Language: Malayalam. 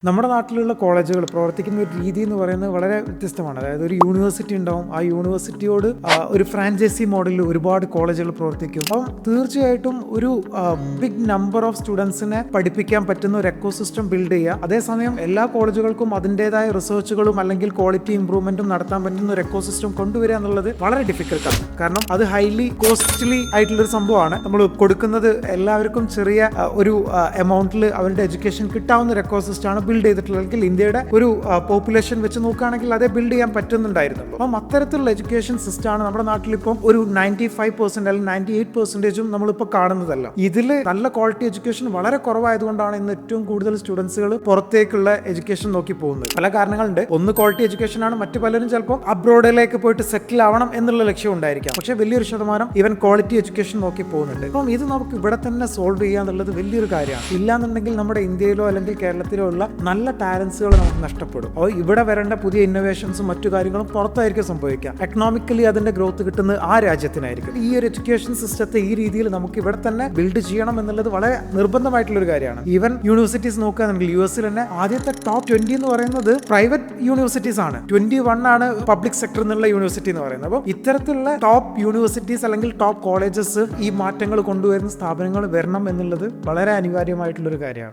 നമ്മുടെ നാട്ടിലുള്ള കോളേജുകൾ പ്രവർത്തിക്കുന്ന ഒരു രീതി എന്ന് പറയുന്നത് വളരെ വ്യത്യസ്തമാണ്. അതായത് ഒരു യൂണിവേഴ്സിറ്റി ഉണ്ടാവും, ആ യൂണിവേഴ്സിറ്റിയോട് ഒരു ഫ്രാഞ്ചൈസി മോഡലിൽ ഒരുപാട് കോളേജുകൾ പ്രവർത്തിക്കും. അപ്പം തീർച്ചയായിട്ടും ഒരു ബിഗ് നമ്പർ ഓഫ് സ്റ്റുഡൻസിനെ പഠിപ്പിക്കാൻ പറ്റുന്ന ഒരു എക്കോസിസ്റ്റം ബിൽഡ് ചെയ്യുക. അതേസമയം എല്ലാ കോളേജുകൾക്കും അതിൻ്റെതായ റിസർച്ചുകളും അല്ലെങ്കിൽ ക്വാളിറ്റി ഇംപ്രൂവ്മെന്റും നടത്താൻ പറ്റുന്ന ഒരു എക്കോസിസ്റ്റം കൊണ്ടുവരിക എന്നുള്ളത് വളരെ ഡിഫിക്കൽട്ടാണ്. കാരണം അത് ഹൈലി കോസ്റ്റ്ലി ആയിട്ടുള്ളൊരു സംഭവമാണ്. നമ്മൾ കൊടുക്കുന്നത് എല്ലാവർക്കും ചെറിയ ഒരു എമൗണ്ടിൽ അവരുടെ എഡ്യൂക്കേഷൻ കിട്ടാവുന്ന ഒരു എക്കോസിസ്റ്റമാണ് ബിൽഡ് ചെയ്തിട്ടുള്ളതെങ്കിൽ ഇന്ത്യയുടെ ഒരു പോപ്പുലേഷൻ വെച്ച് നോക്കുകയാണെങ്കിൽ അതേ ബിൽഡ് ചെയ്യാൻ പറ്റുന്നുണ്ടായിരുന്നുള്ളൂ. അപ്പം അത്തരത്തിലുള്ള എഡ്യൂക്കേഷൻ സിസ്റ്റമാണ് നമ്മുടെ നാട്ടിലിപ്പം ഒരു 95% അല്ലെങ്കിൽ 98% നമ്മളിപ്പോൾ കാണുന്നതല്ല. ഇതിൽ നല്ല ക്വാളിറ്റി എഡ്യൂക്കേഷൻ വളരെ കുറവായതുകൊണ്ടാണ് ഇന്ന് ഏറ്റവും കൂടുതൽ സ്റ്റുഡൻസുകൾ പുറത്തേക്കുള്ള എഡ്യൂക്കേഷൻ നോക്കി പോകുന്നത്. പല കാരണങ്ങളുണ്ട്. ഒന്ന് ക്വാളിറ്റി എഡ്യൂക്കേഷൻ ആണ്. മറ്റു പലരും ചിലപ്പോൾ അബ്രോഡിലേക്ക് പോയിട്ട് സെറ്റിൽ ആവണം എന്നുള്ള ലക്ഷ്യം ഉണ്ടായിരിക്കാം. പക്ഷേ വലിയൊരു ശതമാനം ഇവൻ ക്വാളിറ്റി എഡ്യൂക്കേഷൻ നോക്കി പോകുന്നുണ്ട്. അപ്പം ഇത് നമുക്ക് ഇവിടെ തന്നെ സോൾവ് ചെയ്യുക എന്നുള്ളത് വലിയൊരു കാര്യമാണ്. ഇല്ലാന്നുണ്ടെങ്കിൽ നമ്മുടെ ഇന്ത്യയിലോ അല്ലെങ്കിൽ കേരളത്തിലോ ഉള്ള നല്ല ടാലൻസുകൾ നമുക്ക് നഷ്ടപ്പെടും. അപ്പോൾ ഇവിടെ വരേണ്ട പുതിയ ഇന്നോവേഷൻസും മറ്റു കാര്യങ്ങളും പുറത്തായിരിക്കും സംഭവിക്കുക. എക്കണോമിക്കലി അതിന്റെ ഗ്രോത്ത് കിട്ടുന്നത് ആ രാജ്യത്തിനായിരിക്കും. ഈ ഒരു എഡ്യൂക്കേഷൻ സിസ്റ്റത്തെ ഈ രീതിയിൽ നമുക്ക് ഇവിടെ തന്നെ ബിൽഡ് ചെയ്യണം എന്നുള്ളത് വളരെ നിർബന്ധമായിട്ടുള്ള ഒരു കാര്യമാണ്. ഈവൻ യൂണിവേഴ്സിറ്റീസ് നോക്കുകയാണെങ്കിൽ US തന്നെ ആദ്യത്തെ ടോപ്പ് 20 എന്ന് പറയുന്നത് പ്രൈവറ്റ് യൂണിവേഴ്സിറ്റീസ് ആണ്. 21 ആണ് പബ്ലിക് സെക്ടർ എന്നുള്ള യൂണിവേഴ്സിറ്റി എന്ന് പറയുന്നത്. അപ്പോൾ ഇത്തരത്തിലുള്ള ടോപ്പ് യൂണിവേഴ്സിറ്റീസ് അല്ലെങ്കിൽ ടോപ്പ് കോളേജസ് ഈ മാറ്റങ്ങൾ കൊണ്ടുവരുന്ന സ്ഥാപനങ്ങൾ വരണം എന്നുള്ളത് വളരെ അനിവാര്യമായിട്ടുള്ളൊരു കാര്യമാണ്.